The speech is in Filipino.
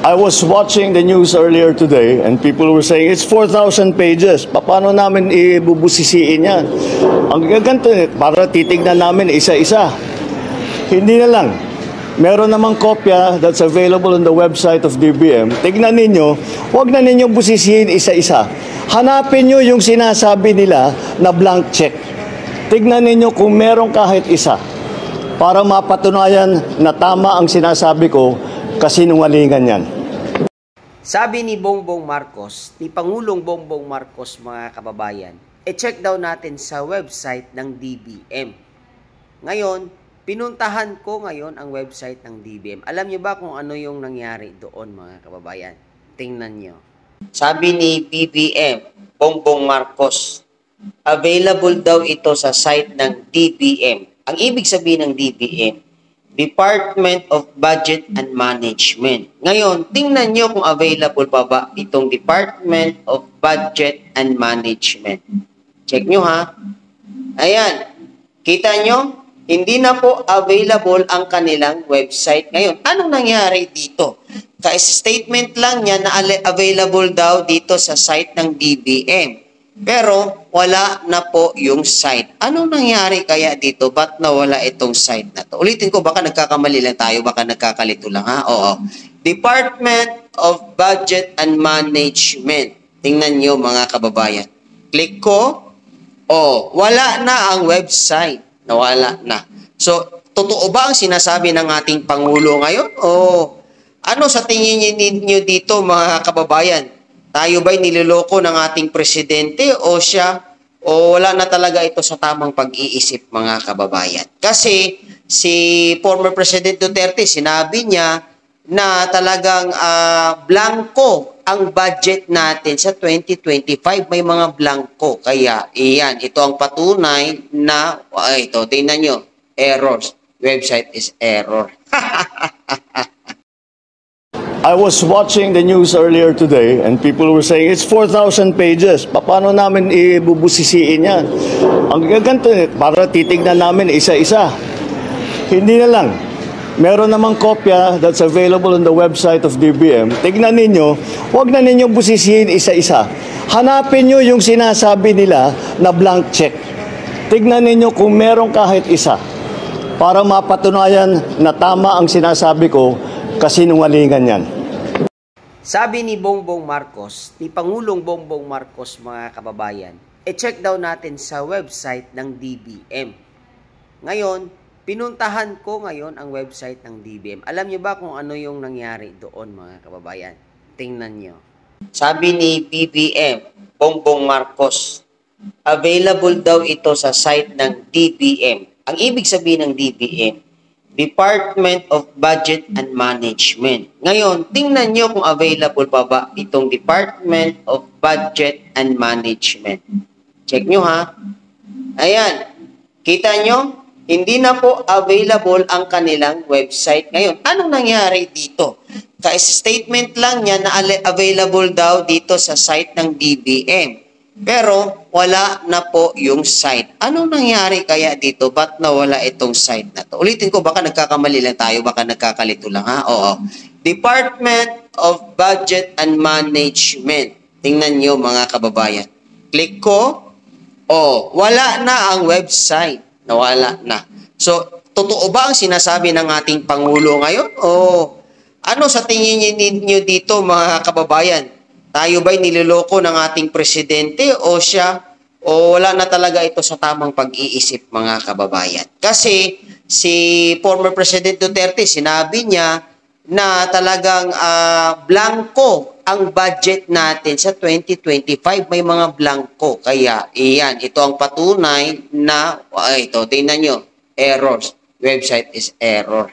I was watching the news earlier today and people were saying it's 4,000 pages. Paano namin ibubusisiin yan? Ang gaganto, para titignan namin isa-isa. Hindi na lang. Meron namang kopya that's available on the website of DBM. Tignan ninyo, huwag na ninyong busisiin isa-isa. Hanapin nyo yung sinasabi nila na blank check. Tignan ninyo kung meron kahit isa para mapatunayan na tama ang sinasabi ko, kasinungalingan yan. Sabi ni Bongbong Marcos, ni Pangulong Bongbong Marcos, mga kababayan, check daw natin sa website ng DBM. Ngayon, pinuntahan ko ngayon ang website ng DBM. Alam niyo ba kung ano yung nangyari doon, mga kababayan? Tingnan niyo. Sabi ni BBM, Bongbong Marcos, available daw ito sa site ng DBM. Ang ibig sabihin ng DBM, Department of Budget and Management. Ngayon, tingnan nyo kung available pa ba itong Department of Budget and Management. Check nyo ha. Ayan. Kita nyo? Hindi na po available ang kanilang website ngayon. Anong nangyari dito? Kasi statement lang niya na available daw dito sa site ng DBM. Pero wala na po yung site. Anong nangyari kaya dito? Ba't nawala itong site na to? Ulitin ko, baka nagkakamali lang tayo, baka nagkakalito lang ha? Oo. Department of Budget and Management. Tingnan nyo mga kababayan. Click ko. Oh, wala na ang website. Nawala na. So, totoo ba ang sinasabi ng ating Pangulo ngayon? O ano sa tingin niyo dito mga kababayan? Tayo ba'y niloloko ng ating presidente o siya o wala na talaga ito sa tamang pag-iisip mga kababayan? Kasi si former President Duterte, sinabi niya na talagang blanco ang budget natin sa 2025. May mga blanco. Kaya iyan, ito ang patunay na, ito, tingnan nyo, errors. Website is error. I was watching the news earlier today and people were saying it's 4,000 pages. Paano namin ibubusisiin yan? Ang gaganto, para titignan namin isa-isa. Hindi na lang. Meron namang kopya that's available on the website of DBM. Tignan ninyo, huwag na ninyong busisiin isa-isa. Hanapin nyo yung sinasabi nila na blank check. Tignan ninyo kung meron kahit isa para mapatunayan na tama ang sinasabi ko, kasinungalingan yan. Sabi ni Bongbong Marcos, ni Pangulong Bongbong Marcos, mga kababayan, check daw natin sa website ng DBM. Ngayon, pinuntahan ko ngayon ang website ng DBM. Alam niyo ba kung ano yung nangyari doon, mga kababayan? Tingnan niyo. Sabi ni BBM, Bongbong Marcos, available daw ito sa site ng DBM. Ang ibig sabihin ng DBM, Department of Budget and Management. Ngayon, tingnan nyo kung available pa ba itong Department of Budget and Management. Check nyo ha. Ayan. Kita nyo? Hindi na po available ang kanilang website ngayon. Anong nangyari dito? Kasi statement lang niya na available daw dito sa site ng DBM. Pero wala na po yung site. Anong nangyari kaya dito? Ba't nawala itong site na to? Ulitin ko, baka nagkakamali lang tayo, baka nagkakalito lang ha? Oo. Department of Budget and Management. Tingnan nyo mga kababayan. Click ko. Oh, wala na ang website. Nawala na. So, totoo ba ang sinasabi ng ating Pangulo ngayon? O ano sa tingin niyo dito mga kababayan? Tayo ba'y niloloko ng ating presidente o siya o wala na talaga ito sa tamang pag-iisip mga kababayan? Kasi si former President Duterte, sinabi niya na talagang blanco ang budget natin sa 2025. May mga blanco. Kaya iyan, ito ang patunay na, ito, tingnan nyo, errors. Website is error.